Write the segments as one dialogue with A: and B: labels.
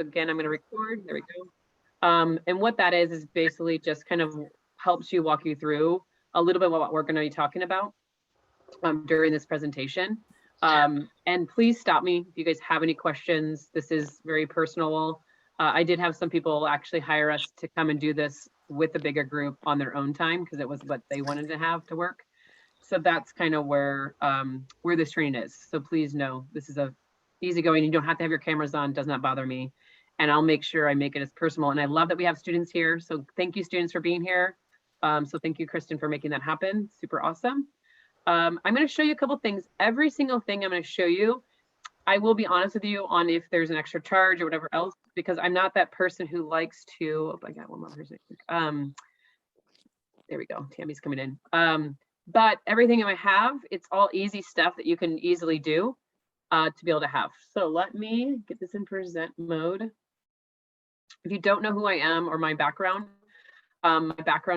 A: So again, I'm going to record. There we go. And what that is basically just kind of helps you walk you through a little bit about what we're going to be talking about during this presentation. And please stop me if you guys have any questions. This is very personal. I did have some people actually hire us to come and do this with a bigger group on their own time because it was what they wanted to have to work. So that's kind of where this training is. So please know this is a easygoing. You don't have to have your cameras on. Does not bother me. And I'll make sure I make it as personal. And I love that we have students here. So thank you, students, for being here. So thank you, Kristen, for making that happen. Super awesome. I'm going to show you a couple things. Every single thing I'm going to show you, I will be honest with you on if there's an extra charge or whatever else, because I'm not that person who likes to, oh, I got one more person. There we go. Tammy's coming in. But everything I have, it's all easy stuff that you can easily do to be able to have. So let me get this in present mode. If you don't know who I am or my background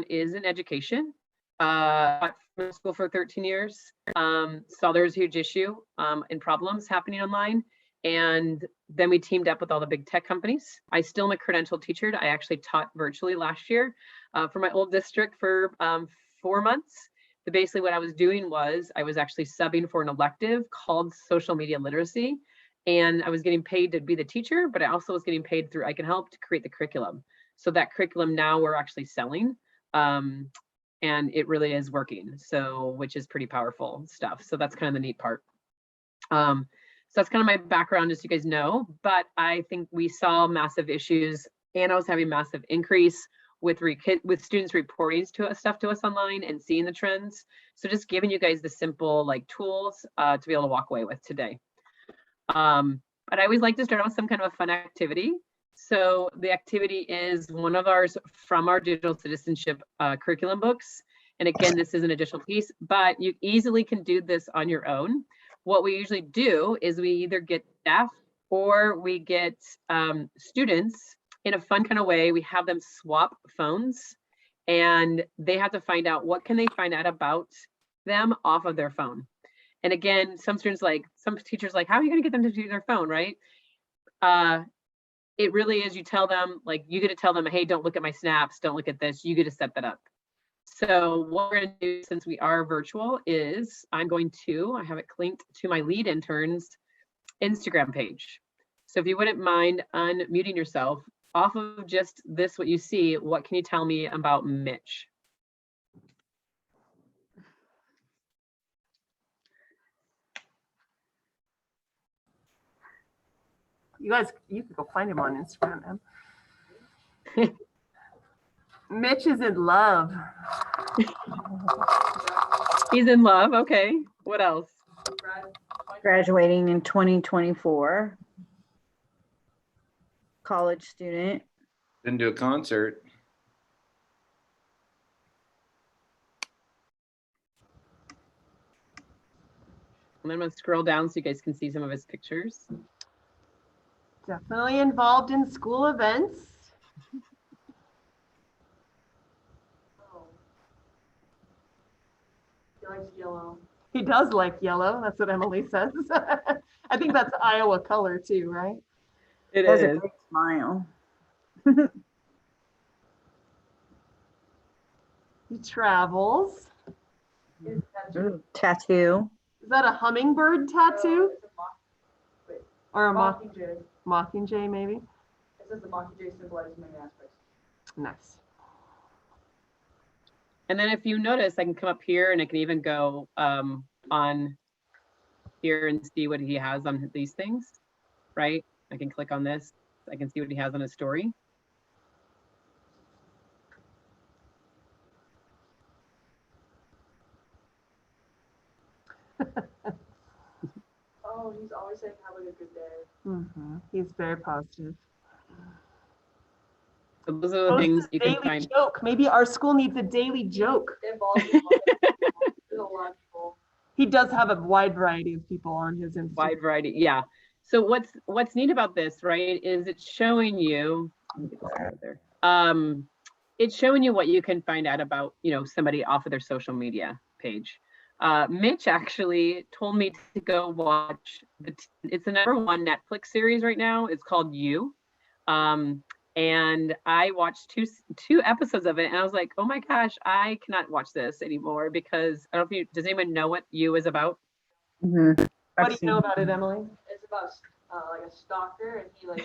A: is in education. I went to school for 13 years, saw there was a huge issue and problems happening online. And then we teamed up with all the big tech companies. I still am a credentialed teacher. I actually taught virtually last year for my old district for 4 months. But basically what I was doing was I was actually subbing for an elective called social media literacy. And I was getting paid to be the teacher, but I also was getting paid through I Can Help to create the curriculum. So that curriculum now we're actually selling. And it really is working, so which is pretty powerful stuff. So that's kind of the neat part. So that's kind of my background, as you guys know, but I think we saw massive issues. Anna was having massive increase with students reporting stuff to us online and seeing the trends. So just giving you guys the simple like tools to be able to walk away with today. But I always like to start out with some kind of a fun activity. So the activity is one of ours from our digital citizenship curriculum books. And again, this is an additional piece, but you easily can do this on your own. What we usually do is we either get staff or we get students in a fun kind of way. We have them swap phones and they have to find out what can they find out about them off of their phone. And again, some teachers like, how are you going to get them to do their phone, right? It really is, you tell them, like, you get to tell them, hey, don't look at my snaps, don't look at this, you get to set that up. So what we're gonna do, since we are virtual, is I have it linked to my lead intern's Instagram page. So if you wouldn't mind unmuting yourself, off of just this, what you see, what can you tell me about Mitch?
B: You guys, you could go find him on Instagram, man. Mitch is in love.
A: He's in love. Okay. What else?
C: Graduating in 2024. College student.
D: Been to a concert.
A: And I'm going to scroll down so you guys can see some of his pictures.
B: Definitely involved in school events.
E: He likes yellow.
B: He does like yellow. That's what Emily says. I think that's Iowa color too, right?
A: It
C: Has
A: is.
C: a great smile.
B: He travels.
C: Tattoo.
B: Is that a hummingbird tattoo? Or a
E: Mockingjay.
B: mockingjay, maybe?
E: It says the Mockingjay symbolizes many aspects.
B: Nice.
A: And then if you notice, I can come up here and I can even go on here and see what he has on these things, right? I can click on this. I can see what he has on his story.
E: Oh, he's always saying having a good day.
B: Mm-hmm. He's very positive.
A: So those are the things you can
B: Daily
A: find.
B: joke. Maybe our school needs a daily joke.
E: It involves a lot of people. There's a lot of people.
B: He does have a wide variety of people on his Instagram.
A: Wide variety, yeah. So what's neat about this, right, is it's showing you, it's showing you what you can find out about, somebody off of their social media page. Mitch actually told me to go watch it's the #1 Netflix series right now. It's called You. And I watched two episodes of it, and I was like, oh my gosh, I cannot watch this anymore because I don't know if does anyone know what You is about?
C: Mhm.
B: What
C: I've
B: do you
C: seen-
B: know about it, Emily?
E: It's about like a stalker, and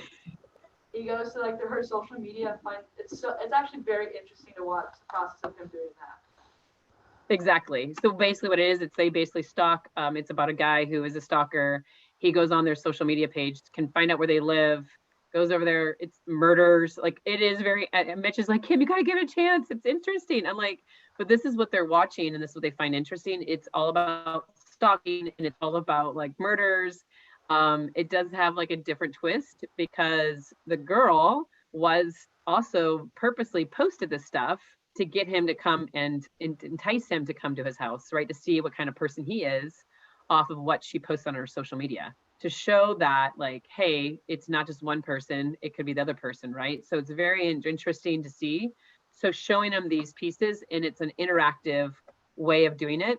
E: he goes to like her social media and find it's actually very interesting to watch the process of him doing that.
A: Exactly. So basically what it is, they basically stalk. It's about a guy who is a stalker. He goes on their social media page, can find out where they live, goes over there. It's murders. Like it is very, and Mitch is like, Kim, you got to give it a chance. It's interesting. I'm like, but this is what they're watching and this is what they find interesting. It's all about stalking and it's all about like murders. It does have like a different twist because the girl was also purposely posted this stuff to get him to come and entice him to come to his house, right? To see what kind of person he is off of what she posts on her social media, to show that like, hey, it's not just one person, it could be the other person, right? So it's very interesting to see. So showing them these pieces, and it's an interactive way of doing it.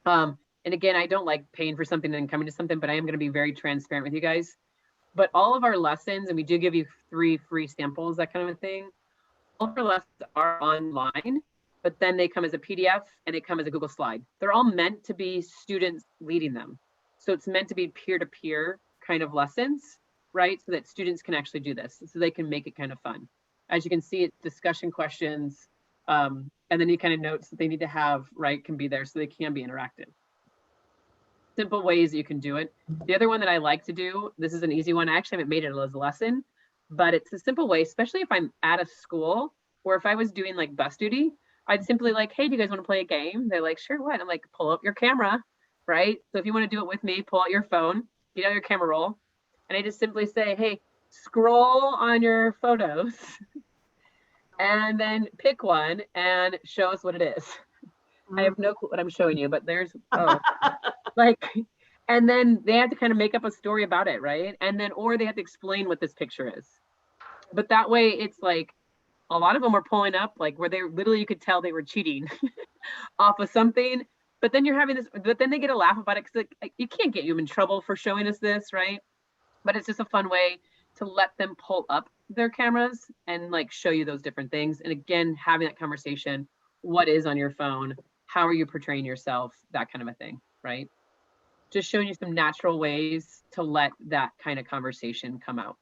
A: And again, I don't like paying for something and then coming to something, but I am going to be very transparent with you guys. But all of our lessons, and we do give you 3 free samples, that kind of a thing, all of our lessons are online, but then they come as a PDF and they come as a Google slide. They're all meant to be students leading them. So it's meant to be peer-to-peer kind of lessons, right? So that students can actually do this, so they can make it kind of fun. As you can see, it's discussion questions, and then any kind of notes that they need to have, right, can be there so they can be interactive. Simple ways you can do it. The other one that I like to do, this is an easy one. I actually haven't made it as a lesson, but it's a simple way, especially if I'm at a school or if I was doing like bus duty, I'd simply like, hey, do you guys want to play a game? They're like, sure, what? I'm like, pull up your camera, right? So if you want to do it with me, pull out your phone, get out your camera roll. And I just simply say, hey, scroll on your photos and then pick one and show us what it is. I have no clue what I'm showing you, but there's, like, and then they have to kind of make up a story about it, right? And then, or they have to explain what this picture is. But that way it's like, a lot of them were pulling up like where they literally, you could tell they were cheating off of something, but then you're having this, but then they get a laugh about it because like, you can't get you in trouble for showing us this, right? But it's just a fun way to let them pull up their cameras and like show you those different things. And again, having that conversation, what is on your phone? How are you portraying yourself? That kind of a thing, right? Just showing you some natural ways to let that kind of conversation come out.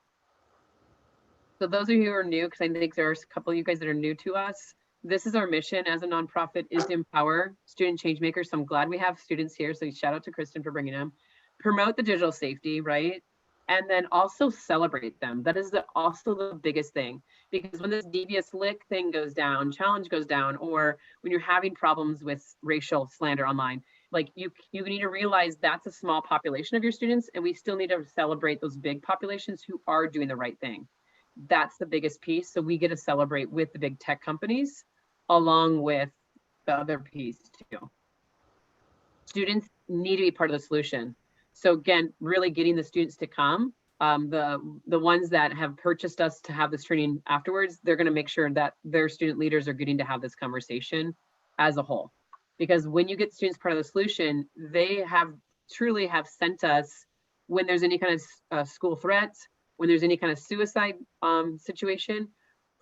A: So those of you who are new, because I think there's a couple of you guys that are new to us, this is our mission as a nonprofit, is to empower student change makers. So I'm glad we have students here. So shout out to Kristen for bringing them. Promote the digital safety, right? And then also celebrate them. That is also the biggest thing, because when this devious lick thing goes down, challenge goes down, or when you're having problems with racial slander online, like you need to realize that's a small population of your students, and we still need to celebrate those big populations who are doing the right thing. That's the biggest piece. So we get to celebrate with the big tech companies along with the other piece too. Students need to be part of the solution. So again, really getting the students to come. The ones that have purchased us to have this training afterwards, they're going to make sure that their student leaders are getting to have this conversation as a whole. Because when you get students part of the solution, they truly have sent us when there's any kind of school threats, when there's any kind of suicide situation,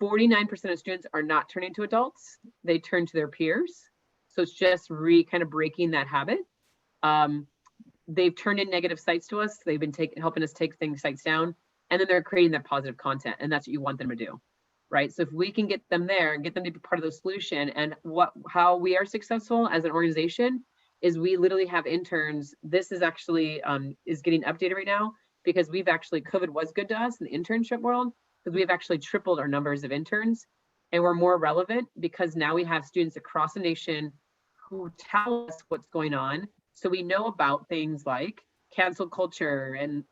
A: 49% of students are not turning to adults. They turn to their peers. So it's just kind of breaking that habit. They've turned in negative sites to us. They've been helping us take sites down, and then they're creating that positive content, and that's what you want them to do, right? So if we can get them there and get them to be part of the solution, and how we are successful as an organization is we literally have interns. This is actually is getting updated right now, because we've actually, COVID was good to us in the internship world, because we've actually tripled our numbers of interns, and we're more relevant because now we have students across the nation who tell us what's going on. So we know about things like cancel culture, and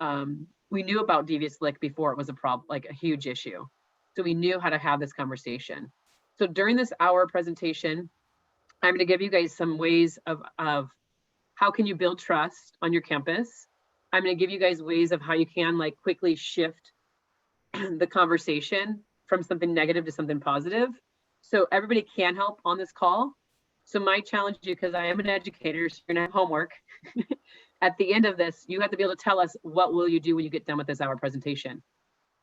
A: we knew about devious lick before it was a problem, like a huge issue. So we knew how to have this conversation. So during this hour presentation, I'm going to give you guys some ways of how can you build trust on your campus. I'm going to give you guys ways of how you can like quickly shift the conversation from something negative to something positive. So everybody can help on this call. So my challenge to you, because I am an educator, so you're gonna have homework. At the end of this, you have to be able to tell us what will you do when you get done with this hour presentation.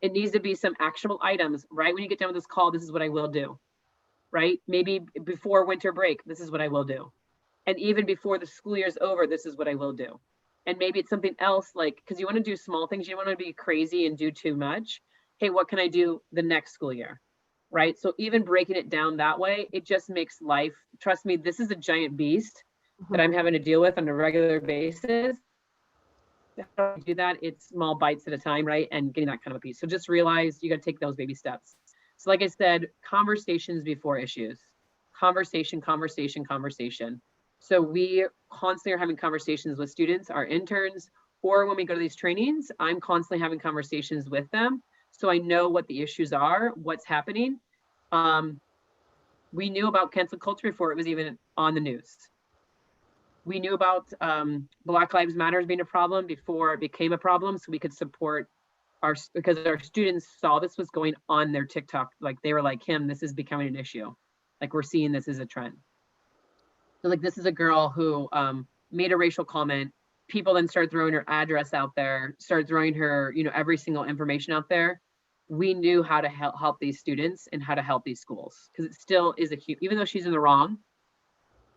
A: It needs to be some actionable items. Right when you get done with this call, this is what I will do. Right? Maybe before winter break, this is what I will do. And even before the school year's over, this is what I will do. And maybe it's something else, like, because you want to do small things, you don't want to be crazy and do too much. Hey, what can I do the next school year? Right? So even breaking it down that way, it just makes life, trust me, this is a giant beast that I'm having to deal with on a regular basis. How do you do that? It's small bites at a time, right? And getting that kind of a piece. So just realize you got to take those baby steps. So like I said, conversations before issues. Conversation, conversation, conversation. So we constantly are having conversations with students, our interns, or when we go to these trainings, I'm constantly having conversations with them. So I know what the issues are, what's happening. We knew about cancel culture before it was even on the news. We knew about Black Lives Matter being a problem before it became a problem, so we could support because our students saw this was going on their TikTok. Like they were like, Kim, this is becoming an issue. Like we're seeing this as a trend. So like this is a girl who made a racial comment. People then started throwing her address out there, started throwing her, every single information out there. We knew how to help these students and how to help these schools because it still is even though she's in the wrong,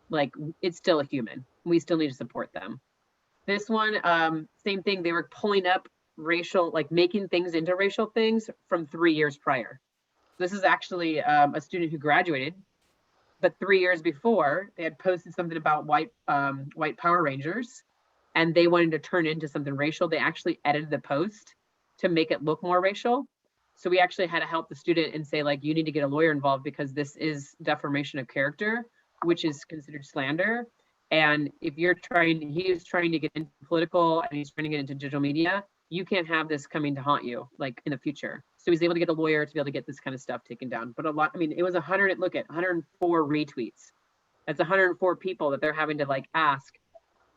A: like it's still a human. We still need to support them. This one, same thing. They were pulling up racial, like making things into racial things from 3 years prior. This is actually a student who graduated, but 3 years before they had posted something about white Power Rangers and they wanted to turn into something racial. They actually edited the post to make it look more racial. So we actually had to help the student and say, like, you need to get a lawyer involved because this is defamation of character, which is considered slander. And if he is trying to get into political and he's trying to get into digital media, you can't have this coming to haunt you like in the future. So he's able to get a lawyer to be able to get this kind of stuff taken down. But it was 104 retweets. That's 104 people that they're having to like ask.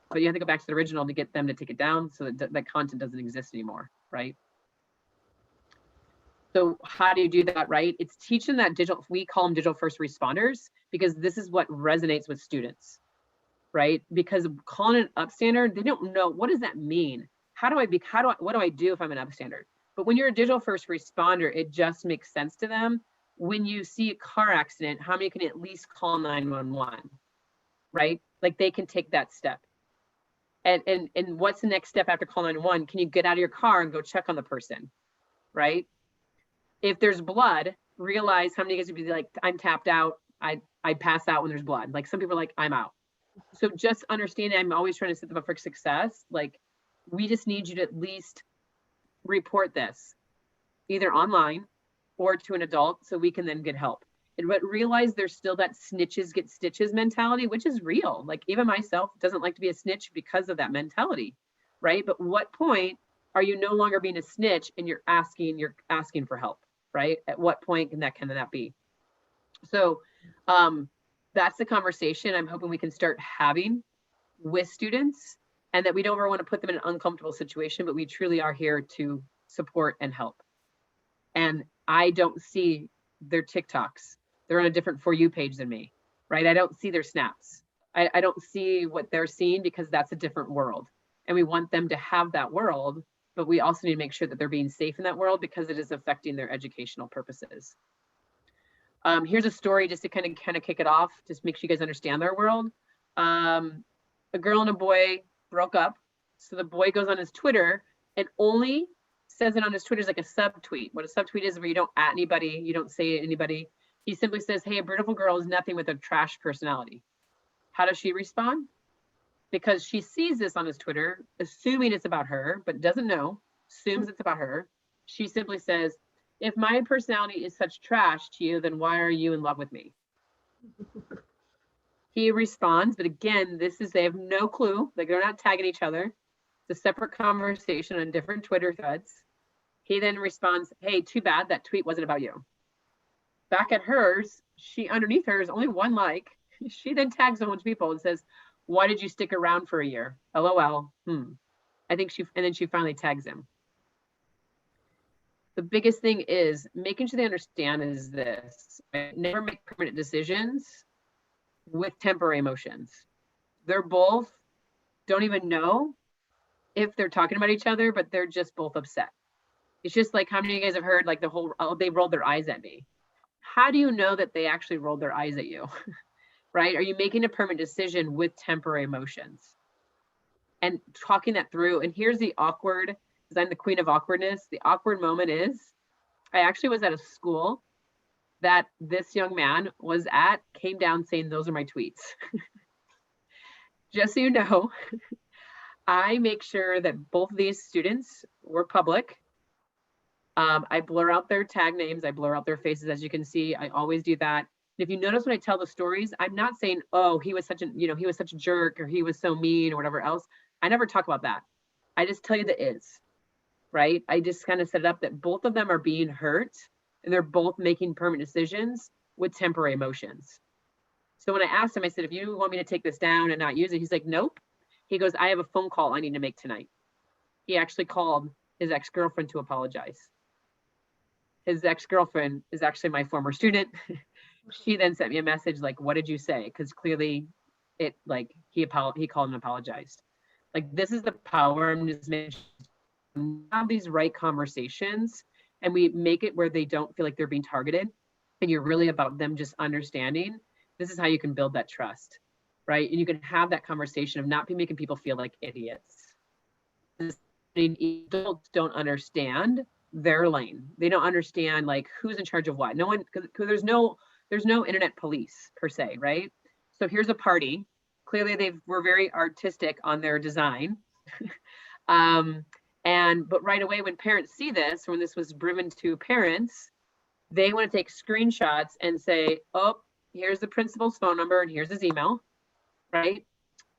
A: But you have to go back to the original to get them to take it down so that that content doesn't exist anymore, right? So how do you do that, right? It's teaching that we call them digital first responders because this is what resonates with students, right? Because calling an upstander, they don't know, what does that mean? What do I do if I'm an upstander? But when you're a digital first responder, it just makes sense to them. When you see a car accident, how many can at least call 911, right? Like they can take that step. And what's the next step after call 911? Can you get out of your car and go check on the person, right? If there's blood, realize how many guys would be like, I'm tapped out. I pass out when there's blood. Like some people are like, I'm out. So just understanding, I'm always trying to set them up for success. Like we just need you to at least report this either online or to an adult so we can then get help. But realize there's still that snitches get stitches mentality, which is real. Like even myself doesn't like to be a snitch because of that mentality, right? But what point are you no longer being a snitch and you're asking for help, right? At what point can that be? So that's the conversation I'm hoping we can start having with students, and that we don't ever want to put them in an uncomfortable situation, but we truly are here to support and help. And I don't see their TikToks. They're on a different For You page than me, right? I don't see their snaps. I don't see what they're seeing because that's a different world. And we want them to have that world, but we also need to make sure that they're being safe in that world because it is affecting their educational purposes. Here's a story just to kind of kick it off, just make sure you guys understand their world. A girl and a boy broke up. So the boy goes on his Twitter and only says it on his Twitter is like a subtweet. What a subtweet is where you don't at anybody, you don't say anybody. He simply says, hey, a beautiful girl is nothing with a trash personality. How does she respond? Because she sees this on his Twitter, assuming it's about her, but doesn't know, assumes it's about her. She simply says, if my personality is such trash to you, then why are you in love with me? He responds, but again, they have no clue. Like they're not tagging each other. It's a separate conversation on different Twitter threads. He then responds, hey, too bad that tweet wasn't about you. Back at hers, underneath hers, only one like. She then tags a bunch of people and says, why did you stick around for a year? LOL. And then she finally tags him. The biggest thing is making sure they understand is this, right? Never make permanent decisions with temporary emotions. They're both don't even know if they're talking about each other, but they're just both upset. It's just like, how many of you guys have heard like the whole, oh, they rolled their eyes at me. How do you know that they actually rolled their eyes at you? Right? Are you making a permanent decision with temporary emotions? And talking that through. And here's the awkward, because I'm the queen of awkwardness. The awkward moment is, I actually was at a school that this young man was at, came down saying, those are my tweets. Just so you know, I make sure that both of these students were public. I blur out their tag names. I blur out their faces. As you can see, I always do that. If you notice when I tell the stories, I'm not saying, oh, he was such a, he was such a jerk, or he was so mean, or whatever else. I never talk about that. I just tell you the is, right? I just kind of set it up that both of them are being hurt, and they're both making permanent decisions with temporary emotions. So when I asked him, I said, if you want me to take this down and not use it, he's like, nope. He goes, I have a phone call I need to make tonight. He actually called his ex-girlfriend to apologize. His ex-girlfriend is actually my former student. She then sent me a message like, what did you say? Because clearly it, like, he called and apologized. Like, this is the power. I'm just making sure we have these right conversations, and we make it where they don't feel like they're being targeted, and you're really about them just understanding. This is how you can build that trust, right? And you can have that conversation of not be making people feel like idiots. Adults don't understand their lane. They don't understand like who's in charge of what. No one, because there's no internet police per se, right? So here's a party. Clearly they were very artistic on their design. But right away when parents see this, when this was driven to parents, they want to take screenshots and say, oh, here's the principal's phone number and here's his email, right?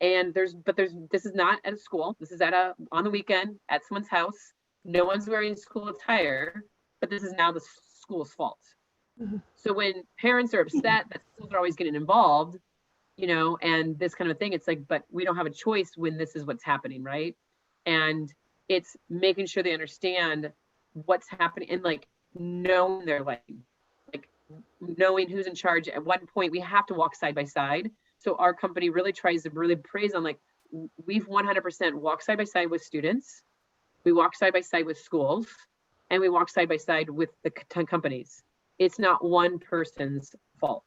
A: And this is not at a school. This is on the weekend at someone's house. No one's wearing school attire, but this is now the school's fault. Mm-hmm. So when parents are upset that schools are always getting involved, and this kind of thing, it's like, but we don't have a choice when this is what's happening, right? And it's making sure they understand what's happening and like knowing their lane, like knowing who's in charge. At one point, we have to walk side by side. So our company really tries to really praise on like, we've 100% walk side by side with students. We walk side by side with schools, and we walk side by side with the companies. It's not one person's fault.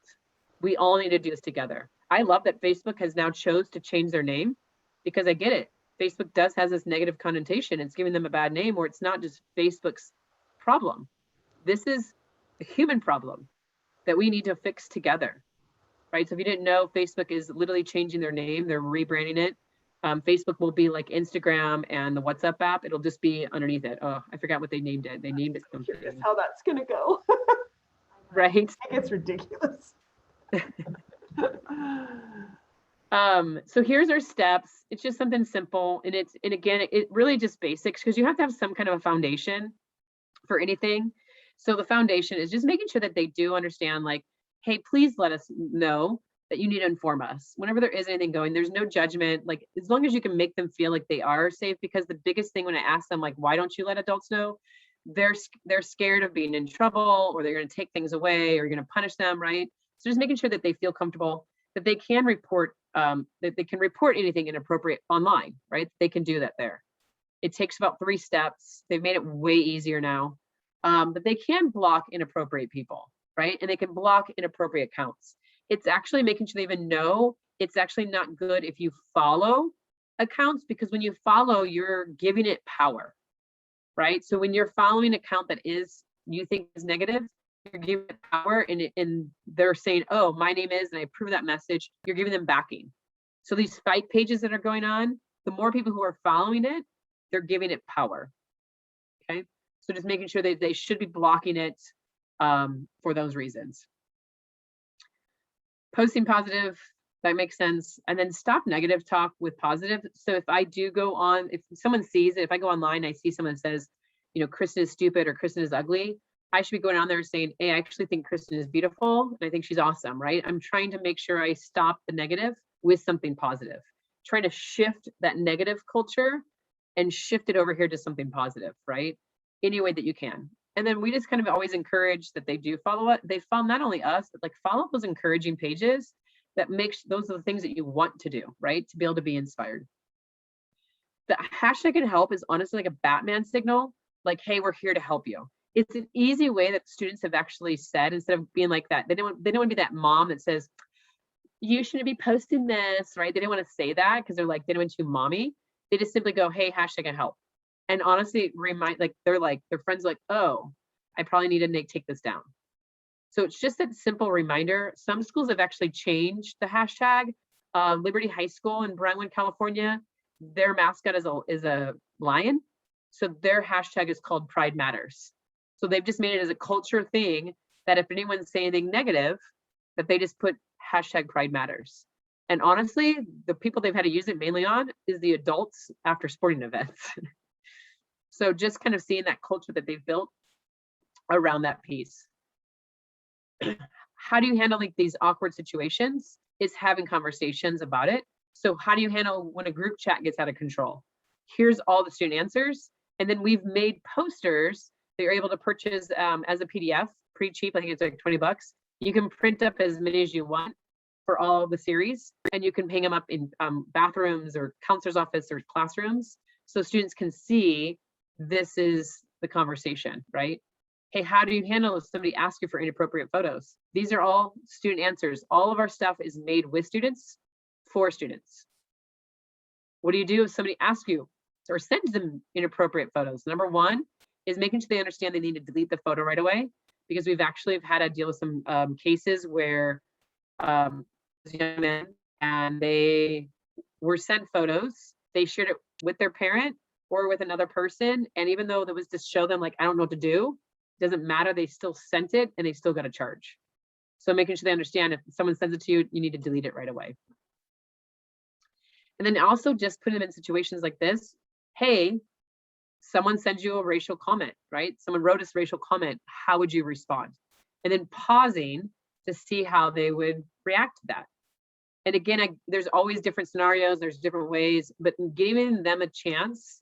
A: We all need to do this together. I love that Facebook has now chose to change their name, because I get it. Facebook has this negative connotation. It's giving them a bad name, or it's not just Facebook's problem. This is a human problem that we need to fix together, right? So if you didn't know, Facebook is literally changing their name. They're rebranding it. Facebook will be like Instagram and the WhatsApp app. It'll just be underneath it. Oh, I forgot what they named it. They named it something.
B: Curious how that's gonna go.
A: Right.
B: I think it's ridiculous.
A: So here's our steps. It's just something simple, and again, it really just basics, because you have to have some kind of a foundation for anything. So the foundation is just making sure that they do understand, like, hey, please let us know that you need to inform us whenever there is anything going. There's no judgment, like as long as you can make them feel like they are safe. Because the biggest thing when I ask them, like, why don't you let adults know, they're scared of being in trouble, or they're going to take things away, or you're going to punish them, right? So just making sure that they feel comfortable, that they can report anything inappropriate online, right? They can do that there. It takes about 3 steps. They've made it way easier now, but they can block inappropriate people, right? And they can block inappropriate accounts. It's actually making sure they even know it's actually not good if you follow accounts, because when you follow, you're giving it power, right? So when you're following an account that you think is negative, you're giving it power, and they're saying, oh, my name is, and I approve that message, you're giving them backing. So these fight pages that are going on, the more people who are following it, they're giving it power, okay? So just making sure that they should be blocking it for those reasons. Posting positive, that makes sense. And then stop negative talk with positive. So if I do go on, if someone sees it, if I go online, I see someone that says, Kristen is stupid or Kristen is ugly, I should be going on there saying, hey, I actually think Kristen is beautiful, and I think she's awesome, right? I'm trying to make sure I stop the negative with something positive, trying to shift that negative culture and shift it over here to something positive, right? Any way that you can. And then we just kind of always encourage that they do follow it. They follow not only us, but like follow those encouraging pages that those are the things that you want to do, right? To be able to be inspired. The hashtag can help is honestly like a Batman signal. like, hey, we're here to help you. It's an easy way that students have actually said, instead of being like that, they don't want to be that mom that says, you shouldn't be posting this, right? They didn't want to say that because they're like, they don't want too mommy. They just simply go, hey, hashtag help. And honestly, their friends are like, oh, I probably need to take this down. So it's just that simple reminder. Some schools have actually changed the hashtag. Liberty High School in Brentwood, California, their mascot is a lion. So their hashtag is called Pride Matters. So they've just made it as a culture thing that if anyone's saying anything negative, that they just put hashtag Pride Matters. And honestly, the people they've had to use it mainly on is the adults after sporting events. So just kind of seeing that culture that they've built around that piece. How do you handle like these awkward situations? Is having conversations about it. So how do you handle when a group chat gets out of control? Here's all the student answers. And then we've made posters that you're able to purchase as a PDF, pretty cheap. I think it's like $20. You can print up as many as you want for all of the series, and you can hang them up in bathrooms or counselor's office or classrooms, so students can see this is the conversation, right? Hey, how do you handle if somebody asks you for inappropriate photos? These are all student answers. All of our stuff is made with students, for students. What do you do if somebody asks you or sends them inappropriate photos? Number one is making sure they understand they need to delete the photo right away, because we've actually had to deal with some cases where young men, and they were sent photos, they shared it with their parent or with another person, and even though that was to show them like, I don't know what to do, doesn't matter, they still sent it and they still got a charge. So making sure they understand if someone sends it to you, you need to delete it right away. And then also just put them in situations like this. Hey, someone sends you a racial comment, right? Someone wrote us racial comment, how would you respond? And then pausing to see how they would react to that. And again, there's always different scenarios, there's different ways, but giving them a chance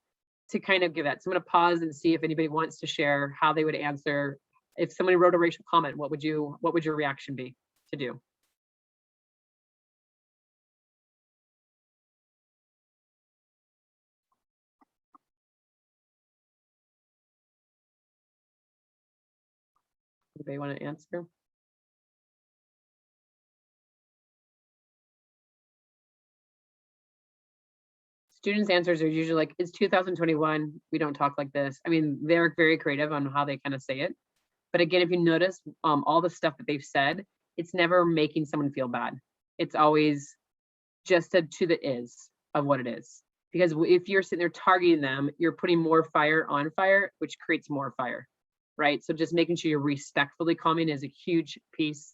A: to kind of give that. So I'm gonna pause and see if anybody wants to share how they would answer. If somebody wrote a racial comment, what would your reaction be to do? Anybody want to answer? Students' answers are usually like, it's 2021, we don't talk like this. I mean, they're very creative on how they kind of say it. But again, if you notice all the stuff that they've said, it's never making someone feel bad. It's always just to the is of what it is. Because if you're sitting there targeting them, you're putting more fire on fire, which creates more fire, right? So just making sure you're respectfully calming is a huge piece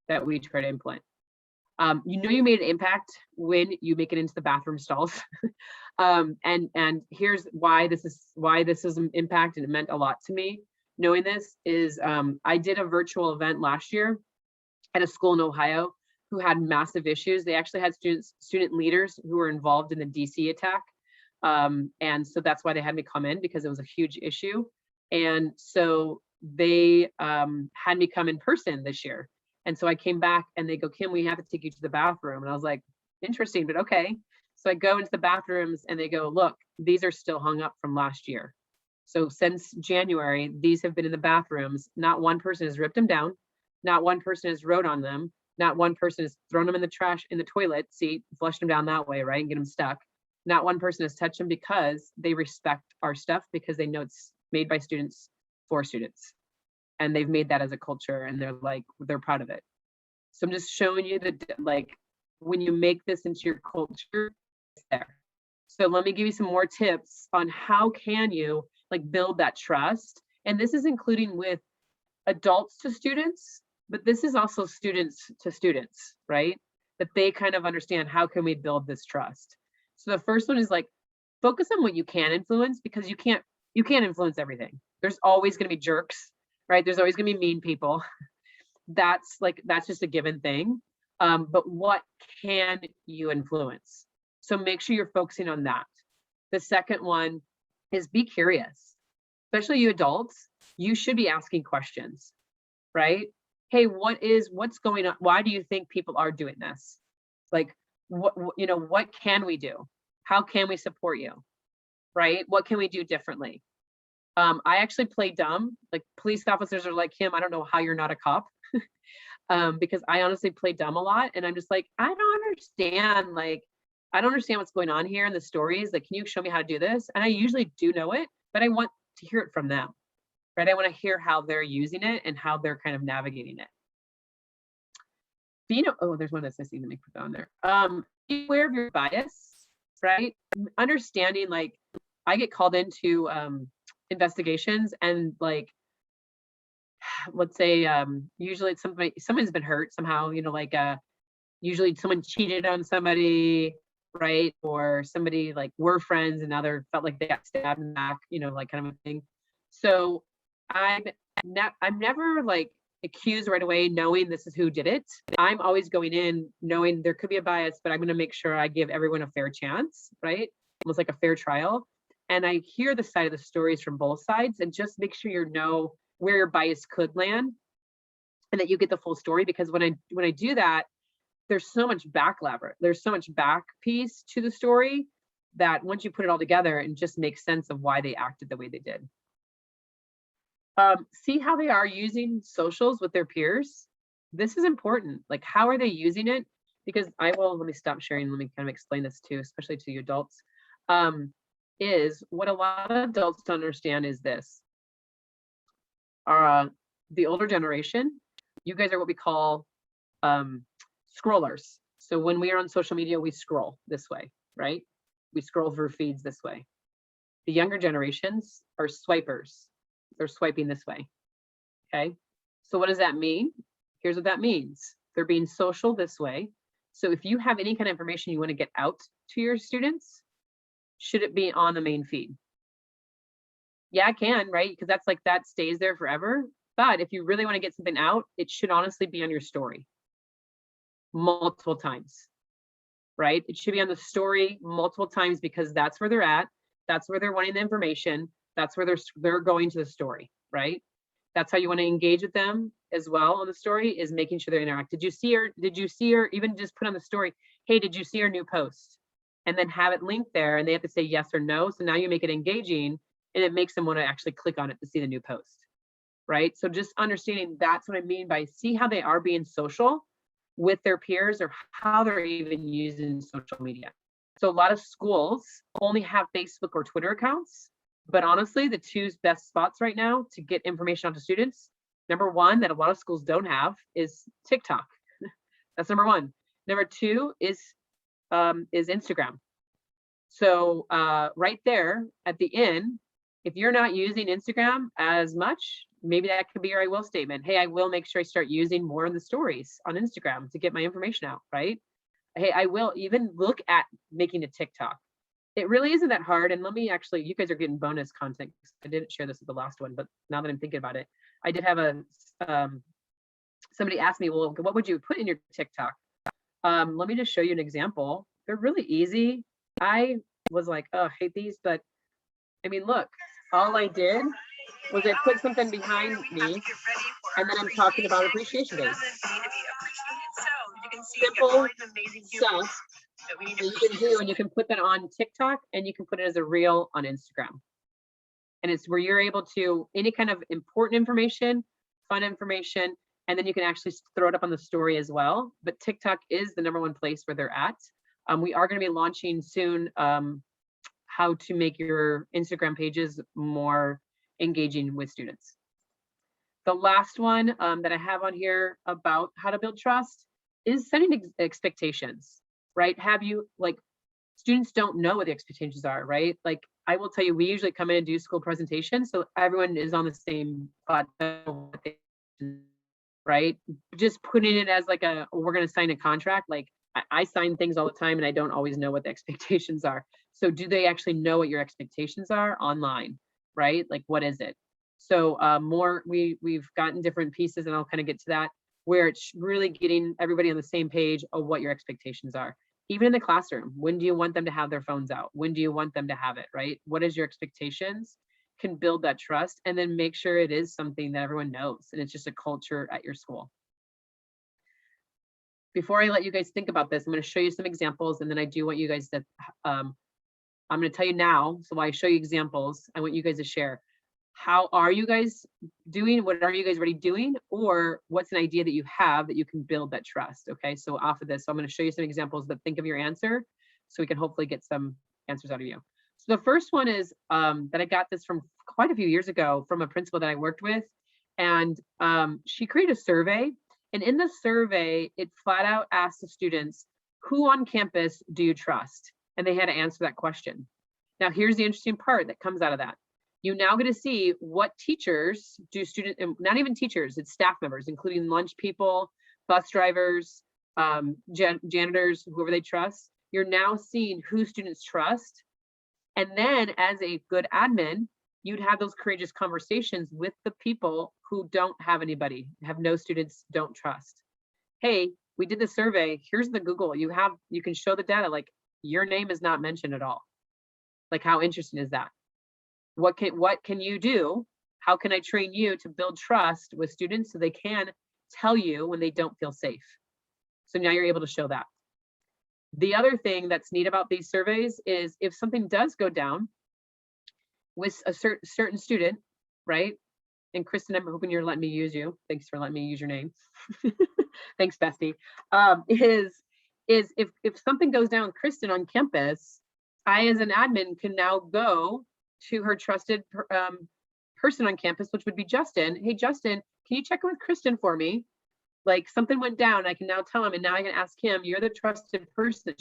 A: that we try to implement. You know you made an impact when you make it into the bathroom stalls. And here's why this is an impact, and it meant a lot to me. Knowing this is, I did a virtual event last year at a school in Ohio who had massive issues. They actually had student leaders who were involved in the DC attack. And so that's why they had me come in, because it was a huge issue. And so they had me come in person this year. And so I came back and they go, Kim, we have to take you to the bathroom. And I was like, interesting, but okay. So I go into the bathrooms and they go, look, these are still hung up from last year. So since January, these have been in the bathrooms. Not one person has ripped them down. Not one person has wrote on them. Not one person has thrown them in the trash, in the toilet seat, flushed them down that way, right, and get them stuck. Not one person has touched them, because they respect our stuff, because they know it's made by students for students. And they've made that as a culture, and they're proud of it. So I'm just showing you that, like, when you make this into your culture, it's there. So let me give you some more tips on how can you like build that trust. And this is including with adults to students, but this is also students to students, right? That they kind of understand, how can we build this trust? So the first one is like, focus on what you can influence, because you can't influence everything. There's always going to be jerks, right? There's always going to be mean people. That's just a given thing. But what can you influence? So make sure you're focusing on that. The second one is be curious, especially you adults. You should be asking questions, right? Hey, what's going on? Why do you think people are doing this? Like, what can we do? How can we support you? Right? What can we do differently? I actually play dumb. Like police officers are like, Kim, I don't know how you're not a cop. Because I honestly play dumb a lot, and I'm just like, I don't understand. Like, I don't understand what's going on here in the stories. Like, can you show me how to do this? And I usually do know it, but I want to hear it from them, right? I want to hear how they're using it and how they're kind of navigating it. But you know, oh, there's one that's missing. Let me put that on there. Be aware of your bias, right? Understanding, like, I get called into investigations, and like, let's say usually it's someone's been hurt somehow, you know, like usually someone cheated on somebody, right? Or somebody, like, were friends and now they're felt like they got stabbed in the back, you know, like kind of a thing. So I'm never like accused right away knowing this is who did it. I'm always going in knowing there could be a bias, but I'm going to make sure I give everyone a fair chance, right? Almost like a fair trial. And I hear the side of the stories from both sides, and just make sure you know where your bias could land and that you get the full story. Because when I do that, there's so much there's so much back piece to the story that once you put it all together, it just makes sense of why they acted the way they did. See how they are using socials with their peers. This is important. Like, how are they using it? Because let me stop sharing. Let me kind of explain this too, especially to you adults. Is what a lot of adults don't understand is this. The older generation, you guys are what we call scrollers. So when we are on social media, we scroll this way, right? We scroll through feeds this way. The younger generations are swipers. They're swiping this way. Okay. So what does that mean? Here's what that means. They're being social this way. So if you have any kind of information you want to get out to your students, should it be on the main feed? Yeah, it can, right? Because that's like, that stays there forever. But if you really want to get something out, it should honestly be on your story multiple times, right? It should be on the story multiple times, because that's where they're at. That's where they're wanting the information. That's where they're going to the story, right? That's how you want to engage with them as well on the story, is making sure they interact. Did you see her? Did you see her? Even just put on the story, hey, did you see her new post? And then have it linked there, and they have to say yes or no. So now you make it engaging, and it makes them want to actually click on it to see the new post, right? So just understanding, that's what I mean by see how they are being social with their peers, or how they're even using social media. So a lot of schools only have Facebook or Twitter accounts, but honestly, the two best spots right now to get information out to students, number one, that a lot of schools don't have, is TikTok. That's number one. Number two is Instagram. So right there at the end, if you're not using Instagram as much, maybe that could be your I will statement. Hey, I will make sure I start using more of the stories on Instagram to get my information out, right? Hey, I will even look at making a TikTok. It really isn't that hard. And let me actually, you guys are getting bonus content. I didn't share this with the last one, but now that I'm thinking about it, I did have somebody asked me, well, what would you put in your TikTok? Let me just show you an example. They're really easy. I was like, oh, I hate these, but I mean, look, all I did was I put something behind me, and then I'm talking about appreciation days. Simple stuff that you can do, and you can put that on TikTok, and you can put it as a reel on Instagram. And it's where you're able to, any kind of important information, fun information, and then you can actually throw it up on the story as well. But TikTok is the #1 place where they're at. We are going to be launching soon how to make your Instagram pages more engaging with students. The last one that I have on here about how to build trust is setting expectations, right? Have you, like, students don't know what the expectations are, right? Like, I will tell you, we usually come in and do school presentations, so everyone is on the same spot, right? Just putting it as like we're going to sign a contract. Like, I sign things all the time, and I don't always know what the expectations are. So do they actually know what your expectations are online, right? Like, what is it? So we've gotten different pieces, and I'll kind of get to that, where it's really getting everybody on the same page of what your expectations are. Even in the classroom, when do you want them to have their phones out? When do you want them to have it, right? What is your expectations? Can build that trust, and then make sure it is something that everyone knows, and it's just a culture at your school. Before I let you guys think about this, I'm going to show you some examples, and then I do want you guys to, I'm going to tell you now, so while I show you examples, I want you guys to share. how are you guys doing? What are you guys already doing? Or what's an idea that you have that you can build that trust? Okay, so off of this, so I'm going to show you some examples, but think of your answer so we can hopefully get some answers out of you. So the first one is that I got this from quite a few years ago from a principal that I worked with. And she created a survey. And in the survey, it flat out asked the students, who on campus do you trust? And they had to answer that question. Now, here's the interesting part that comes out of that. You now get to see what teachers do students, not even teachers, it's staff members, including lunch people, bus drivers, janitors, whoever they trust. You're now seeing who students trust. And then as a good admin, you'd have those courageous conversations with the people who don't have anybody, have no students, don't trust. Hey, we did the survey. Here's the Google. You can show the data, like your name is not mentioned at all. Like, how interesting is that? What can you do? How can I train you to build trust with students so they can tell you when they don't feel safe? So now you're able to show that. The other thing that's neat about these surveys is if something does go down with a certain student, right? And Kristen, I'm hoping you're letting me use you. Thanks for letting me use your name. Thanks, bestie. Is if something goes down with Kristen on campus, I as an admin can now go to her trusted person on campus, which would be Justin. Hey, Justin, can you check in with Kristen for me? Like, something went down, I can now tell him, and now I can ask him, you're the trusted person.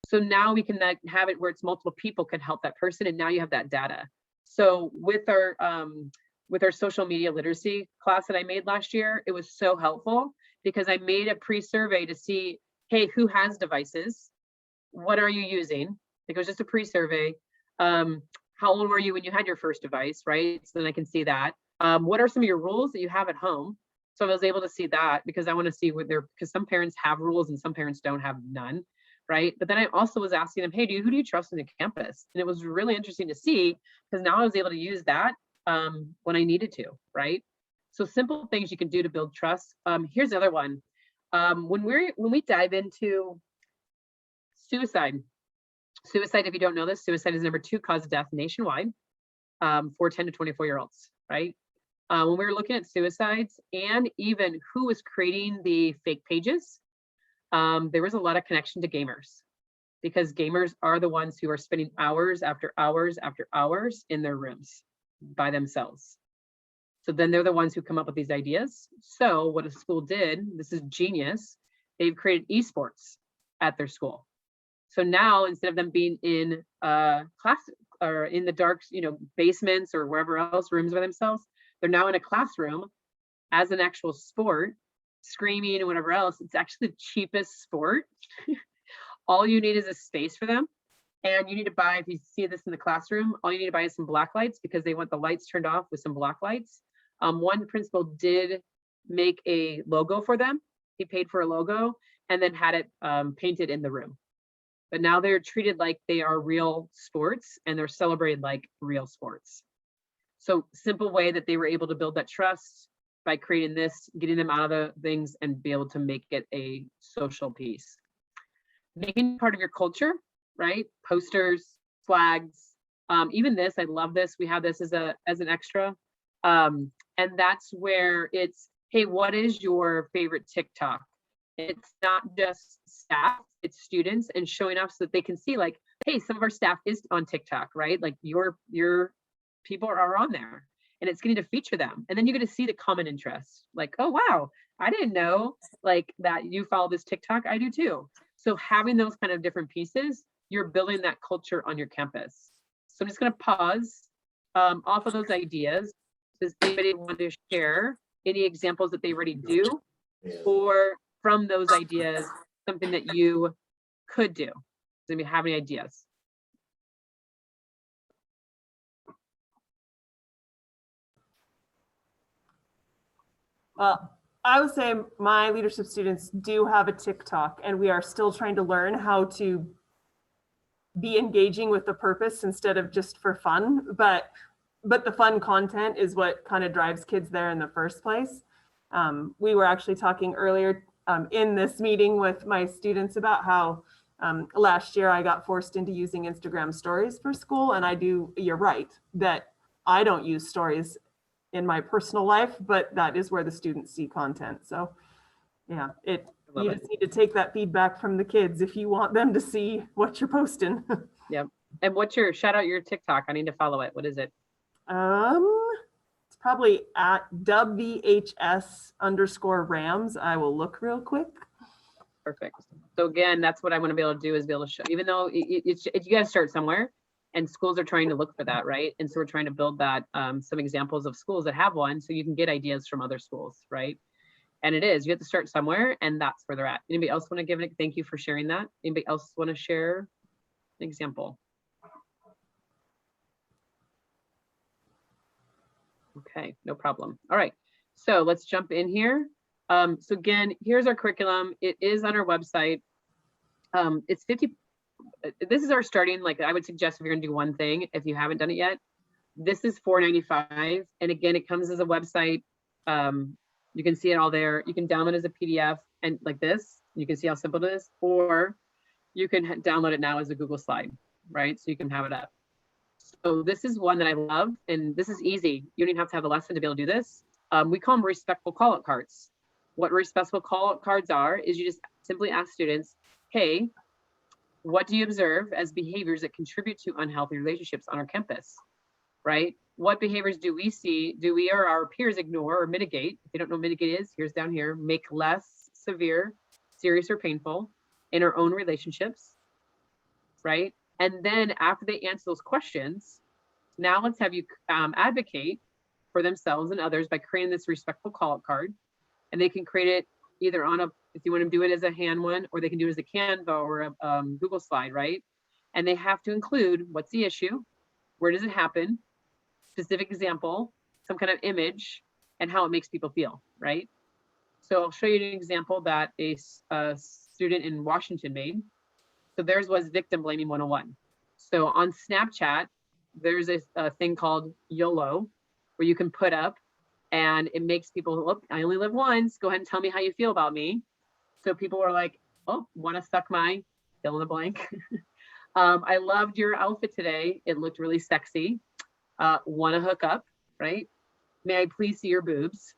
A: So now we can have it where it's multiple people can help that person, and now you have that data. So with our social media literacy class that I made last year, it was so helpful because I made a pre-survey to see, hey, who has devices? What are you using? It was just a pre-survey. How old were you when you had your first device, right? So then I can see that. What are some of your rules that you have at home? So I was able to see that because I want to see what because some parents have rules and some parents don't have none, right? But then I also was asking them, hey, who do you trust on the campus? And it was really interesting to see because now I was able to use that when I needed to, right? So simple things you can do to build trust. Here's the other one. When we dive into suicide, if you don't know this, suicide is number 2 cause of death nationwide for 10 to 24-year-olds, right? When we were looking at suicides and even who was creating the fake pages, there was a lot of connection to gamers because gamers are the ones who are spending hours after hours after hours in their rooms by themselves. So then they're the ones who come up with these ideas. So what a school did, this is genius, they've created esports at their school. So now instead of them being in class or in the dark, basements or wherever else, rooms by themselves, they're now in a classroom as an actual sport, screaming and whatever else. It's actually the cheapest sport. All you need is a space for them. And you need to buy, if you see this in the classroom, all you need to buy is some black lights because they want the lights turned off with some black lights. One principal did make a logo for them. He paid for a logo and then had it painted in the room. But now they're treated like they are real sports and they're celebrated like real sports. So simple way that they were able to build that trust by creating this, getting them out of the things and be able to make it a social piece. Making part of your culture, right? Posters, flags, even this, I love this. We have this as an extra. And that's where it's, hey, what is your favorite TikTok? It's not just staff, it's students, and showing up so that they can see like, hey, some of our staff is on TikTok, right? Like your people are on there and it's getting to feature them. And then you're going to see the common interests like, oh, wow, I didn't know like that you follow this TikTok. I do too. So having those kind of different pieces, you're building that culture on your campus. So I'm just going to pause off of those ideas. Does anybody want to share any examples that they already do or from those ideas, something that you could do? Does anybody have any ideas?
B: Well, I would say my leadership students do have a TikTok, and we are still trying to learn how to be engaging with the purpose instead of just for fun. But the fun content is what kind of drives kids there in the first place. We were actually talking earlier in this meeting with my students about how Last year, I got forced into using Instagram stories for school, and you're right, that I don't use stories in my personal life, but that is where the students see content. So yeah,
A: love
B: you
A: it.
B: just need to take that feedback from the kids if you want them to see what you're posting.
A: And what's your, shout out your TikTok. I need to follow it. What is it?
B: It's probably at WHS_Rams. I will look real quick.
A: Perfect. So again, that's what I want to be able to do, is be able to show, even though you got to start somewhere, and schools are trying to look for that, right? And so we're trying to build that, some examples of schools that have one, so you can get ideas from other schools, right? And it is, you have to start somewhere, and that's where they're at. Anybody else want to give it? Thank you for sharing that. Anybody else want to share an example? Okay, no problem. All right, so let's jump in here. So again, here's our curriculum. It is on our website. It's 50. This is our starting, like I would suggest if you're gonna do one thing, if you haven't done it yet, this is $4.95. And again, it comes as a website. You can see it all there. You can download it as a PDF and like this, you can see how simple it is, or you can download it now as a Google slide, right? So you can have it up. So this is one that I love, and this is easy. You don't even have to have a lesson to be able to do this. We call them respectful call-out cards. What respectful call-out cards are is you just simply ask students, hey, what do you observe as behaviors that contribute to unhealthy relationships on our campus, right? What behaviors do we see, do we or our peers ignore or mitigate? If you don't know what mitigate is, here's down here, make less severe, serious, or painful in our own relationships, right? And then after they answer those questions, now let's have you advocate for themselves and others by creating this respectful call-out card. And they can create it either on if you want to do it as a hand one, or they can do it as a Canva or a Google slide, right? And they have to include what's the issue, where does it happen, specific example, some kind of image, and how it makes people feel, right? So I'll show you an example that a student in Washington made. So theirs was victim blaming 101. So on Snapchat, there's a thing called YOLO, where you can put up, and it makes people, look, I only live once, go ahead and tell me how you feel about me. So people are like, oh, want to suck my, fill in the blank. I loved your outfit today. It looked really sexy. Want to hook up, right? May I please see your boobs?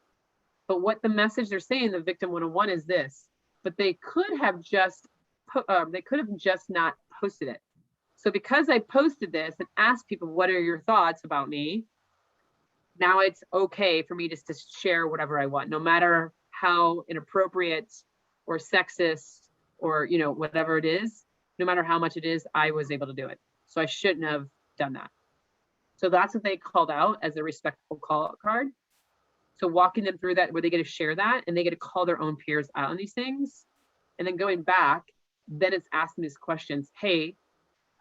A: But what the message they're saying, the victim 101, is this, but they could have just not posted it. So because I posted this and asked people, what are your thoughts about me? Now it's okay for me just to share whatever I want, no matter how inappropriate or sexist or, you know, whatever it is, no matter how much it is, I was able to do it. So I shouldn't have done that. So that's what they called out as a respectful call-out card. So walking them through that, where they get to share that and they get to call their own peers out on these things. And then going back, then it's asking these questions. Hey,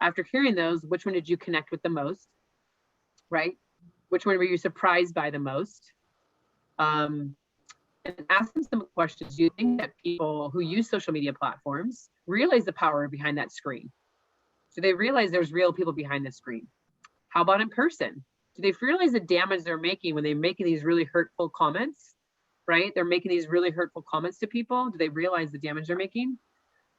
A: after hearing those, which one did you connect with the most, right? Which one were you surprised by the most? And ask them some questions. Do you think that people who use social media platforms realize the power behind that screen? Do they realize there's real people behind the screen? How about in person? Do they realize the damage they're making when they're making these really hurtful comments, right? They're making these really hurtful comments to people. Do they realize the damage they're making?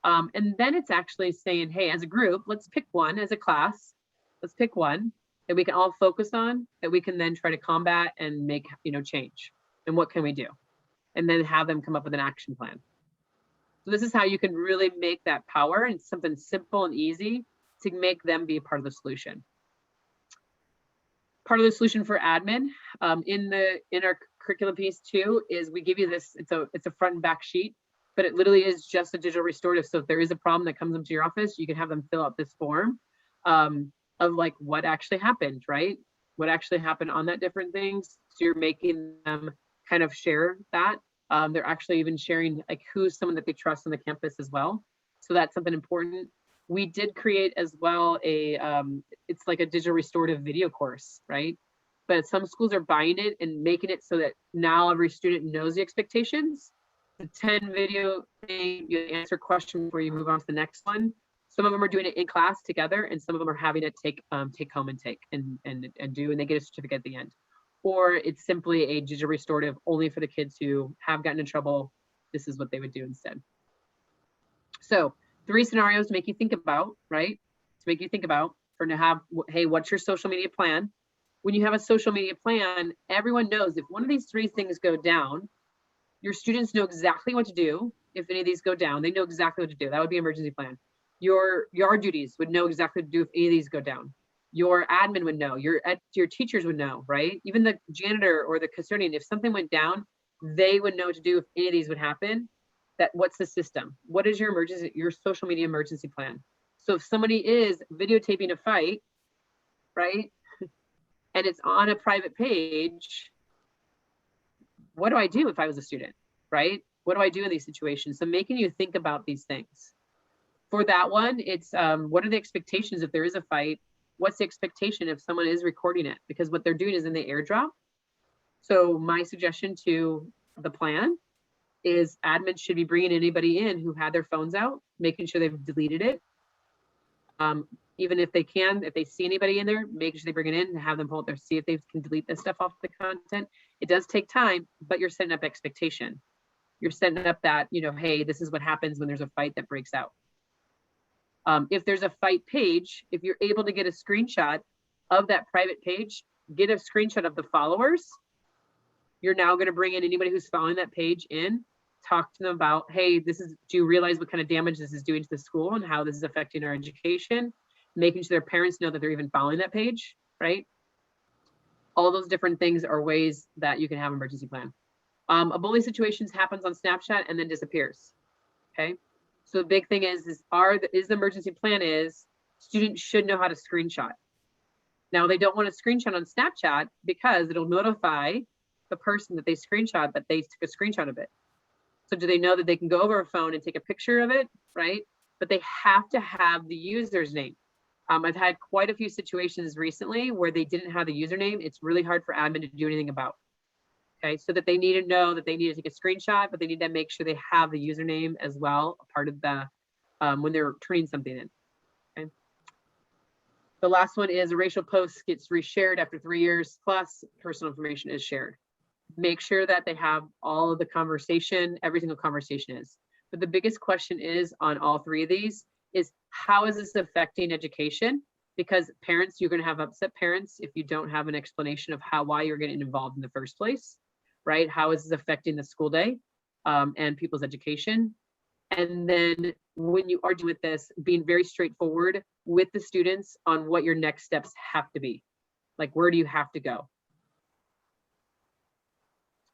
A: And then it's actually saying, hey, as a group, let's pick one, as a class, let's pick one that we can all focus on, that we can then try to combat and make, you know, change. And what can we do? And then have them come up with an action plan. So this is how you can really make that power, and something simple and easy to make them be a part of the solution. Part of the solution for admin in our curriculum piece too is we give you this, it's a front and back sheet, but it literally is just a digital restorative. So if there is a problem that comes into your office, you can have them fill out this form of like what actually happened, right? What actually happened on that different things. So you're making them kind of share that. They're actually even sharing like who's someone that they trust on the campus as well. So that's something important. We did create as well it's like a digital restorative video course, right? But some schools are buying it and making it so that now every student knows the expectations. The 10 video thing, you answer a question before you move on to the next one. Some of them are doing it in class together, and some of them are having it take home and take and do, and they get a certificate at the end. Or it's simply a digital restorative only for the kids who have gotten in trouble. This is what they would do instead. So 3 scenarios to make you think about, right? To make you think about, for to have, hey, what's your social media plan? When you have a social media plan, everyone knows if one of these 3 things go down, your students know exactly what to do. If any of these go down, they know exactly what to do. That would be emergency plan. Your yard duties would know exactly what to do if any of these go down. Your admin would know, your teachers would know, right? Even the janitor or the custodian, if something went down, they would know what to do if any of these would happen. That what's the system? What is your emergency, your social media emergency plan? So if somebody is videotaping a fight, right? And it's on a private page, what do I do if I was a student, right? What do I do in these situations? So making you think about these things. For that one, it's what are the expectations if there is a fight? What's the expectation if someone is recording it? Because what they're doing is in the airdrop. So my suggestion to the plan is admin should be bringing anybody in who had their phones out, making sure they've deleted it. Even if they can, if they see anybody in there, make sure they bring it in and have them pull it there, see if they can delete this stuff off the content. It does take time, but you're setting up expectation. You're setting up that, you know, hey, this is what happens when there's a fight that breaks out. If there's a fight page, if you're able to get a screenshot of that private page, get a screenshot of the followers. You're now going to bring in anybody who's following that page in, talk to them about, hey, do you realize what kind of damage this is doing to the school and how this is affecting our education? Making sure their parents know that they're even following that page, right? All those different things are ways that you can have an emergency plan. A bully situation happens on Snapchat and then disappears, okay? So the big thing is the emergency plan is students should know how to screenshot. Now they don't want to screenshot on Snapchat because it'll notify the person that they screenshot that they took a screenshot of it. So do they know that they can go over a phone and take a picture of it, right? But they have to have the user's name. I've had quite a few situations recently where they didn't have the username. It's really hard for admin to do anything about. Okay, so that they need to know that they need to take a screenshot, but they need to make sure they have the username as well, a part of the, when they're turning something in, okay? The last one is a racial post gets reshared after 3 years plus personal information is shared. Make sure that they have all of the conversation, every single conversation is. But the biggest question is on all 3 of these is how is this affecting education? Because parents, you're going to have upset parents if you don't have an explanation of why you're getting involved in the first place, right? How is this affecting the school day and people's education? And then when you are doing this, being very straightforward with the students on what your next steps have to be. Like, where do you have to go?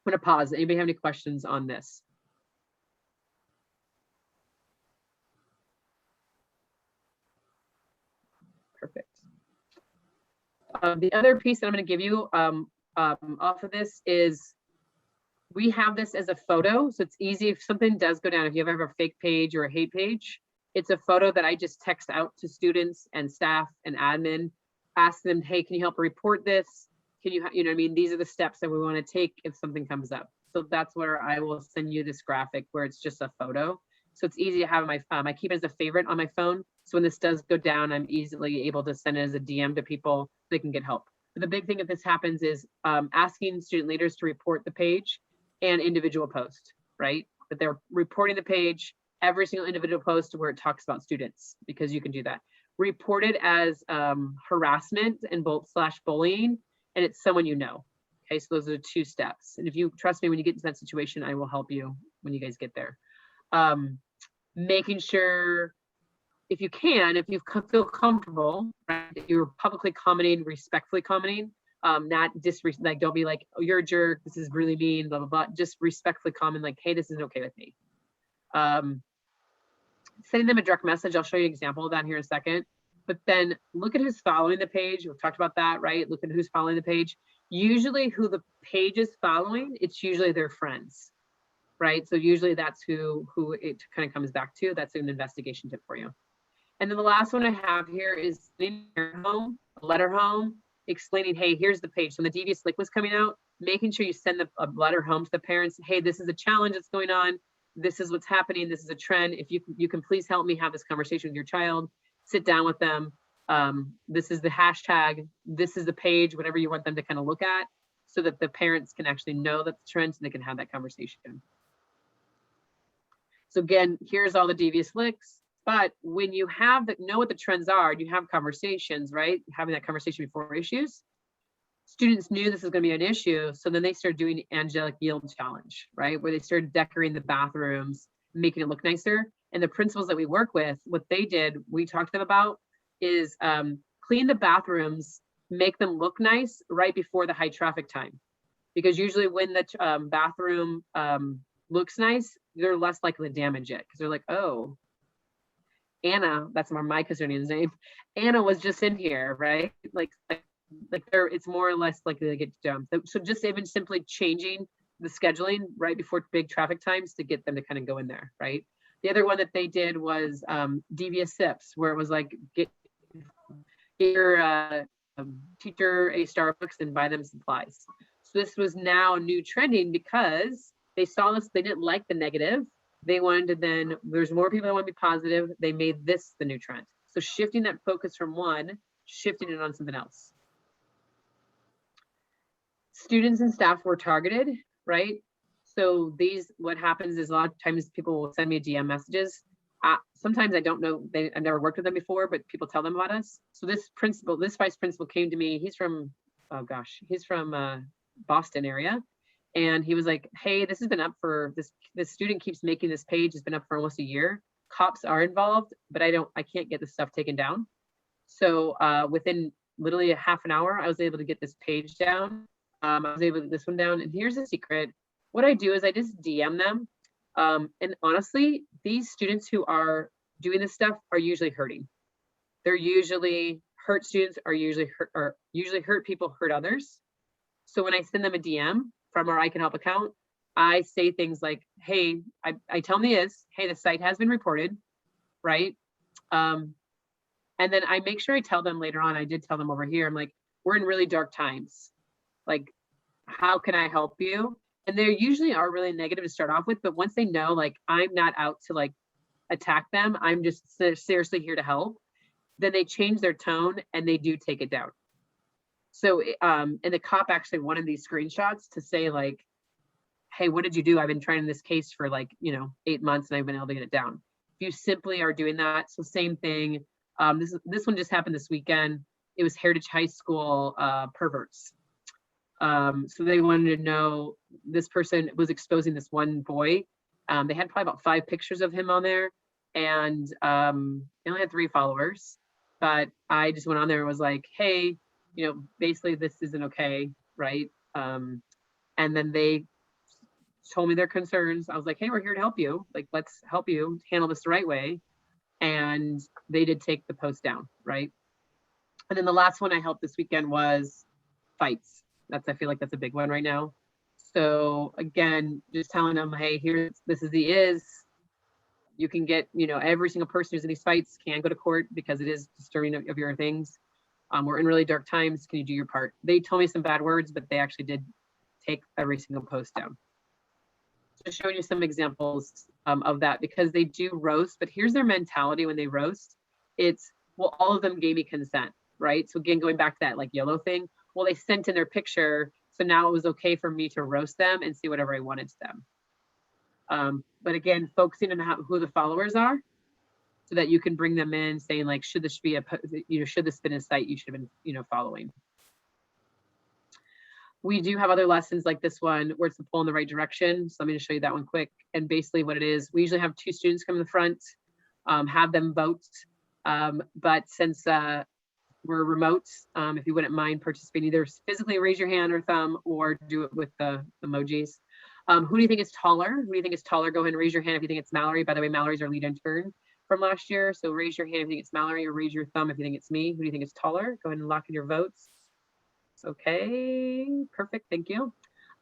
A: I'm going to pause. Anybody have any questions on this? Perfect. The other piece that I'm going to give you off of this is we have this as a photo. So it's easy if something does go down, if you ever have a fake page or a hate page, it's a photo that I just text out to students and staff and admin, ask them, hey, can you help report this? Can you know what I mean? These are the steps that we want to take if something comes up. So that's where I will send you this graphic where it's just a photo. So it's easy to have my, I keep it as a favorite on my phone. So when this does go down, I'm easily able to send it as a DM to people so they can get help. But the big thing if this happens is asking student leaders to report the page and individual post, right? That they're reporting the page, every single individual post where it talks about students, because you can do that. Report it as harassment and /bullying, and it's someone you know. Okay, so those are the 2 steps. And if you trust me, when you get into that situation, I will help you when you guys get there. Making sure, if you can, if you feel comfortable, right, that you're publicly commenting, respectfully commenting, not like, don't be like, oh, you're a jerk, this is really mean, blah, blah, blah. Just respectfully comment like, hey, this isn't okay with me. Sending them a direct message. I'll show you an example of that here in a second. But then look at who's following the page. We've talked about that, right? Look at who's following the page. Usually who the page is following, it's usually their friends, right? So usually that's who it kind of comes back to. That's an investigation tip for you. And then the last one I have here is sending a letter home, explaining, hey, here's the page. So when the devious link was coming out, making sure you send a letter home to the parents. Hey, this is a challenge that's going on. This is what's happening. This is a trend. If you can please help me have this conversation with your child, sit down with them. This is the hashtag. This is the page, whatever you want them to kind of look at, so that the parents can actually know that the trend, so they can have that conversation. So again, here's all the devious links. But when you have that, know what the trends are, and you have conversations, right? Having that conversation before issues, students knew this was going to be an issue. So then they started doing the Angelic Yield Challenge, right? Where they started decorating the bathrooms, making it look nicer. And the principals that we work with, what they did, we talked to them about is clean the bathrooms, make them look nice right before the high traffic time. Because usually when the bathroom looks nice, they're less likely to damage it. Because they're like, oh, Anna, that's my custodian's name. Anna was just in here, right? Like it's more or less likely to get dumped. So just even simply changing the scheduling right before big traffic times to get them to kind of go in there, right? The other one that they did was devious sips, where it was like get your teacher a Starbucks and buy them supplies. So this was now new trending because they saw this, they didn't like the negative. They wanted to then, there's more people that want to be positive. They made this the new trend. So shifting that focus from one, shifting it on something else. Students and staff were targeted, right? So these, what happens is a lot of times people will send me DM messages. Sometimes I don't know, I've never worked with them before, but people tell them about us. So this principal, this vice principal came to me, he's from, oh gosh, he's from Boston area. And he was like, hey, this has been up for, this student keeps making this page, it's been up for almost a year. Cops are involved, but I can't get this stuff taken down. So within literally a half an hour, I was able to get this page down. I was able to get this one down. And here's the secret. What I do is I just DM them. And honestly, these students who are doing this stuff are usually hurting. They're usually hurt students, are usually hurt people, hurt others. So when I send them a DM from our I Can Help account, I say things like, hey, I tell them hey, the site has been reported, right? And then I make sure I tell them later on, I did tell them over here, I'm like, we're in really dark times. Like, how can I help you? And they usually are really negative to start off with, but once they know, like, I'm not out to like attack them, I'm just seriously here to help, then they change their tone and they do take it down. So, and the cop actually wanted these screenshots to say like, hey, what did you do? I've been trying this case for like, 8 months and I've been able to get it down. If you simply are doing that, so same thing. This one just happened this weekend. It was Heritage High School perverts. So they wanted to know, this person was exposing this one boy. They had probably about 5 pictures of him on there, and they only had 3 followers. But I just went on there and was like, hey, basically this isn't okay, right? And then they told me their concerns. I was like, hey, we're here to help you. Like, let's help you handle this the right way. And they did take the post down, right? And then the last one I helped this weekend was fights. I feel like that's a big one right now. So again, just telling them, hey, this is the is. You can get, every single person who's in these fights can go to court because it is disturbing of your things. We're in really dark times. Can you do your part? They told me some bad words, but they actually did take every single post down. Just showing you some examples of that, because they do roast, but here's their mentality when they roast. It's, well, all of them gave me consent, right? So again, going back to that like yellow thing, well, they sent in their picture, so now it was okay for me to roast them and say whatever I wanted to them. But again, focusing on who the followers are, so that you can bring them in, saying like, should this be should this been a site you should have been, following. We do have other lessons like this one where it's the pull in the right direction. So let me just show you that one quick. And basically what it is, we usually have 2 students come in the front, have them vote. But since we're remote, if you wouldn't mind participating, either physically raise your hand or thumb, or do it with the emojis. Who do you think is taller? Who do you think is taller? Go ahead and raise your hand if you think it's Mallory. By the way, Mallory's our lead intern from last year. So raise your hand if you think it's Mallory, or raise your thumb if you think it's me. Who do you think is taller? Go ahead and lock in your votes. Okay, perfect, thank you.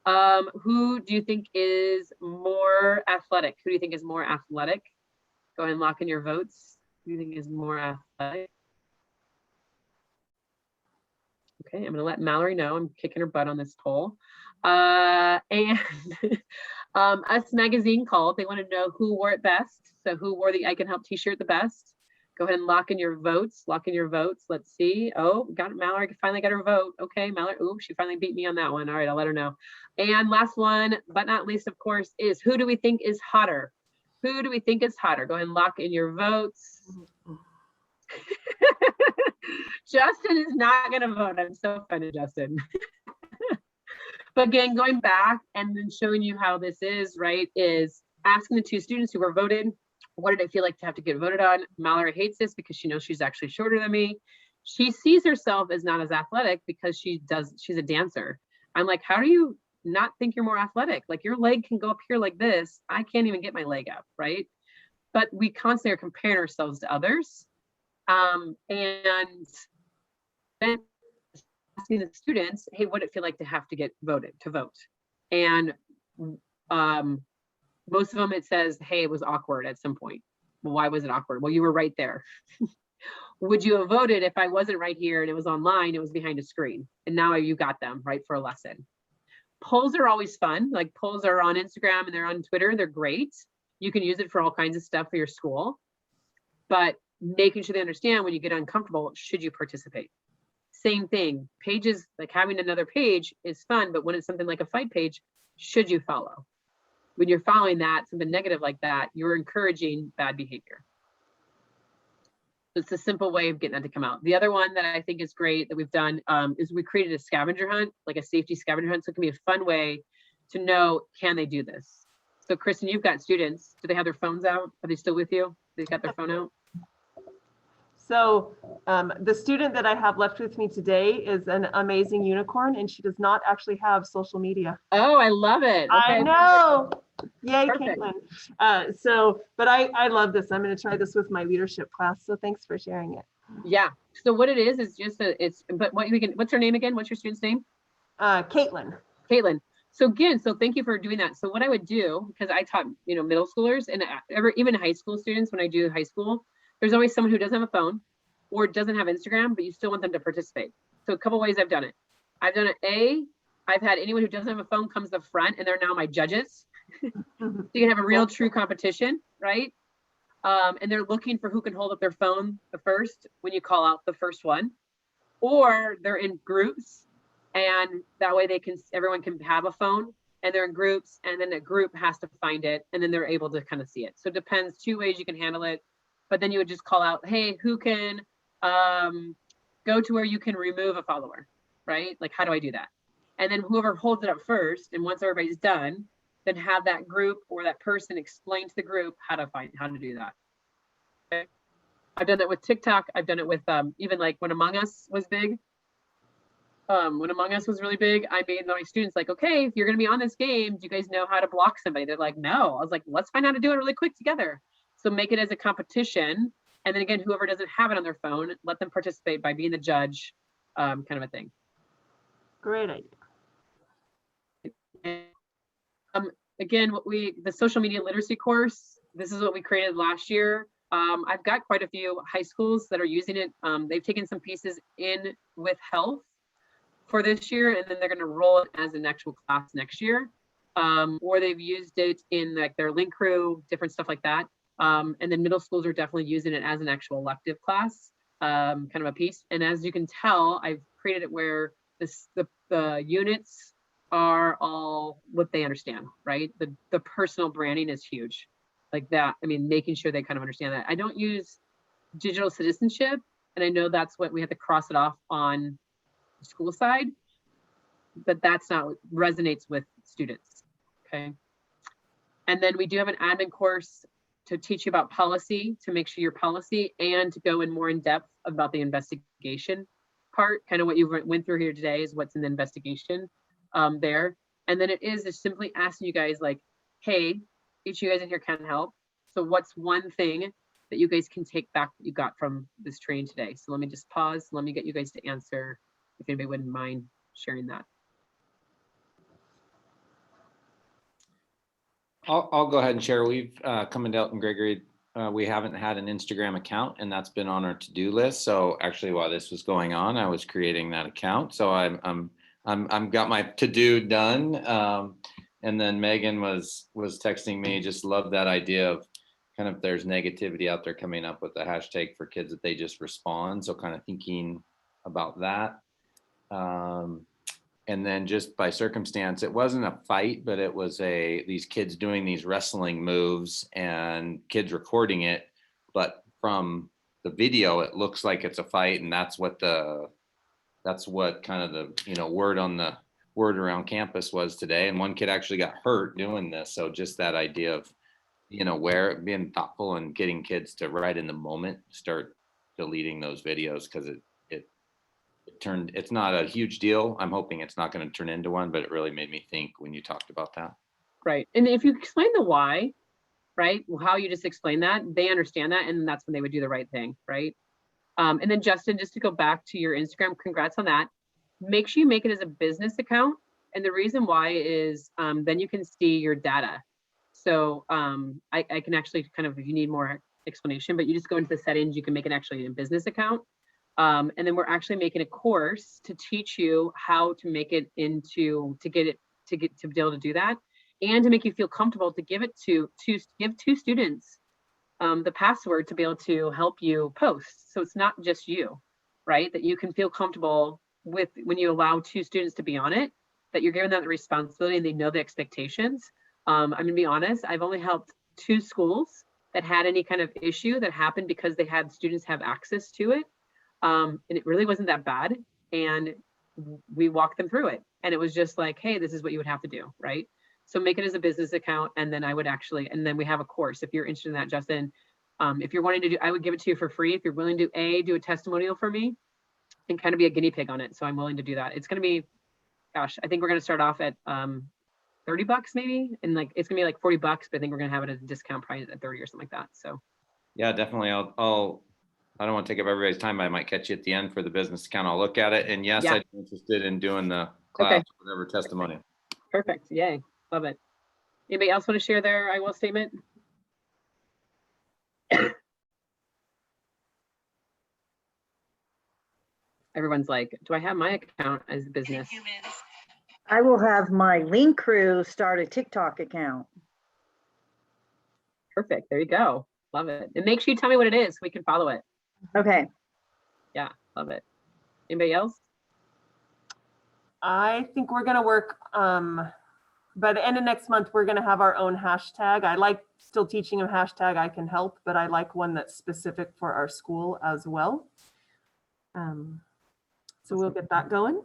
A: Who do you think is more athletic? Who do you think is more athletic? Go ahead and lock in your votes. Who do you think is more athletic? Okay, I'm gonna let Mallory know I'm kicking her butt on this poll. And Us Magazine called, they want to know who wore it best. So who wore the I Can Help t-shirt the best? Go ahead and lock in your votes. Lock in your votes. Let's see. Oh, got it. Mallory finally got her vote. Okay, Mallory. Oh, she finally beat me on that one. All right, I'll let her know. And last one, but not least, of course, is who do we think is hotter? Who do we think is hotter? Go ahead and lock in your votes. Justin is not going to vote. I'm so offended, Justin. But again, going back and then showing you how this is, right, is asking the two students who were voted, what did it feel like to have to get voted on? Mallory hates this because she knows she's actually shorter than me. She sees herself as not as athletic because she's a dancer. I'm like, how do you not think you're more athletic? Like your leg can go up here like this. I can't even get my leg up, right? But we constantly are comparing ourselves to others. And then asking the students, hey, what did it feel like to have to get voted, to vote? And most of them, it says, hey, it was awkward at some point. Well, why was it awkward? Well, you were right there. Would you have voted if I wasn't right here and it was online, it was behind a screen, and now you got them right for a lesson? Polls are always fun. Like polls are on Instagram and they're on Twitter. They're great. You can use it for all kinds of stuff for your school, but making sure they understand when you get uncomfortable, should you participate? Same thing, pages, like having another page is fun, but when it's something like a fight page, should you follow? When you're following that, something negative like that, you're encouraging bad behavior. It's a simple way of getting that to come out. The other one that I think is great that we've done is we created a scavenger hunt, like a safety scavenger hunt. So it can be a fun way to know, can they do this? So Kristen, you've got students. Do they have their phones out? Are they still with you? They got their phone out?
B: So the student that I have left with me today is an amazing unicorn, and she does not actually have social media.
A: Oh, I love it.
B: I know. Yay,
A: Perfect.
B: Caitlin. But I love this. I'm going to try this with my leadership class. So thanks for sharing it.
A: Yeah. So what it is just but what's her name again? What's your student's name?
B: Caitlin.
A: Caitlin. So again, so thank you for doing that. So what I would do, because I taught, middle schoolers and even high school students, when I do high school, there's always someone who doesn't have a phone or doesn't have Instagram, but you still want them to participate. So a couple ways I've done it. I've done it. I've had anyone who doesn't have a phone comes to the front and they're now my judges. So you can have a real true competition, right? And they're looking for who can hold up their phone the first when you call out the first one, or they're in groups. And that way everyone can have a phone and they're in groups, and then a group has to find it and then they're able to kind of see it. So it depends, two ways you can handle it. But then you would just call out, hey, who can go to where you can remove a follower, right? Like, how do I do that? And then whoever holds it up first, and once everybody's done, then have that group or that person explain to the group how to do that. Okay. I've done that with TikTok. I've done it with even like when Among Us was big. When Among Us was really big, I made my students like, okay, if you're going to be on this game, do you guys know how to block somebody? They're like, no. I was like, let's find out how to do it really quick together. So make it as a competition. And then again, whoever doesn't have it on their phone, let them participate by being the judge, kind of a thing.
B: Great idea.
A: Again, the social media literacy course, this is what we created last year. I've got quite a few high schools that are using it. They've taken some pieces in with health for this year, and then they're going to roll it as an actual class next year. Or they've used it in like their link crew, different stuff like that. And then middle schools are definitely using it as an actual elective class, kind of a piece. And as you can tell, I've created it where the units are all what they understand, right? The personal branding is huge, like that. I mean, making sure they kind of understand that. I don't use digital citizenship, and I know that's what we have to cross it off on the school side, but that's not what resonates with students. Okay. And then we do have an admin course to teach you about policy, to make sure your policy, and to go in more in depth about the investigation part. Kind of what you went through here today is what's in the investigation there. And then it is just simply asking you guys like, hey, each of you guys in here can help. So what's one thing that you guys can take back that you got from this training today? So let me just pause. Let me get you guys to answer if anybody wouldn't mind sharing that.
D: I'll go ahead and share. We've come into Elton Gregory. We haven't had an Instagram account, and that's been on our to-do list. So actually, while this was going on, I was creating that account. So I'm got my to-do done. And then Megan was texting me. Just love that idea of kind of there's negativity out there, coming up with a hashtag for kids that they just respond. So kind of thinking about that. And then just by circumstance, it wasn't a fight, but it was these kids doing these wrestling moves and kids recording it. But from the video, it looks like it's a fight. And that's what kind of the, word around campus was today. And one kid actually got hurt doing this. So just that idea of, where being thoughtful and getting kids to right in the moment, start deleting those videos, because it's not a huge deal. I'm hoping it's not going to turn into one, but it really made me think when you talked about that.
A: Right. And if you explain the why, right, how you just explained that, they understand that, and that's when they would do the right thing, right? And then Justin, just to go back to your Instagram, congrats on that. Make sure you make it as a business account. And the reason why is then you can see your data. So I can actually kind of, if you need more explanation, but you just go into the settings, you can make it actually a business account. And then we're actually making a course to teach you how to make it to be able to do that, and to make you feel comfortable to give two students the password to be able to help you post. So it's not just you, right? That you can feel comfortable with when you allow two students to be on it, that you're giving them the responsibility and they know the expectations. I'm gonna be honest, I've only helped 2 schools that had any kind of issue that happened because they had students have access to it. And it really wasn't that bad. And we walked them through it. And it was just like, hey, this is what you would have to do, right? So make it as a business account. And then and then we have a course. If you're interested in that, Justin, if you're wanting to do, I would give it to you for free. If you're willing to do a testimonial for me and kind of be a guinea pig on it. So I'm willing to do that. It's going to be, gosh, I think we're going to start off at $30 maybe. And like, it's gonna be like $40, but I think we're going to have it at a discount price at 30 or something like that. So.
D: Yeah, definitely. I don't want to take up everybody's time, but I might catch you at the end for the business account. I'll look at it. And yes,
A: Yeah.
D: I'm interested in doing the class, whatever testimony.
A: Perfect. Yay. Love it. Anybody else want to share their I will statement? Everyone's like, do I have my account as a business?
C: I will have my Link Crew start a TikTok account.
A: Perfect. There you go. Love it. And make sure you tell me what it is so we can follow it.
C: Okay.
A: Yeah. Love it. Anybody else?
B: I think we're gonna work, by the end of next month, we're gonna have our own hashtag. I like still teaching a hashtag I can help, but I like one that's specific for our school as well. So we'll get that going.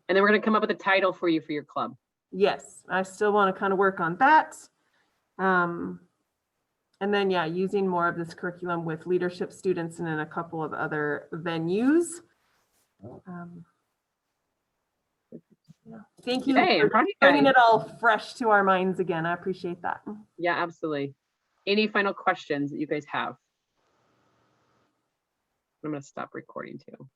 A: And then we're going to come up with a title for you for your club.
B: Yes, I still want to kind of work on that. And then, yeah, using more of this curriculum with leadership students and in a couple of other venues. Yeah. Thank you
A: Hey, I'm
B: for
A: proud of you
B: bringing
A: guys.
B: it all fresh to our minds again. I appreciate that.
A: Yeah, absolutely. Any final questions that you guys have? I'm going to stop recording too.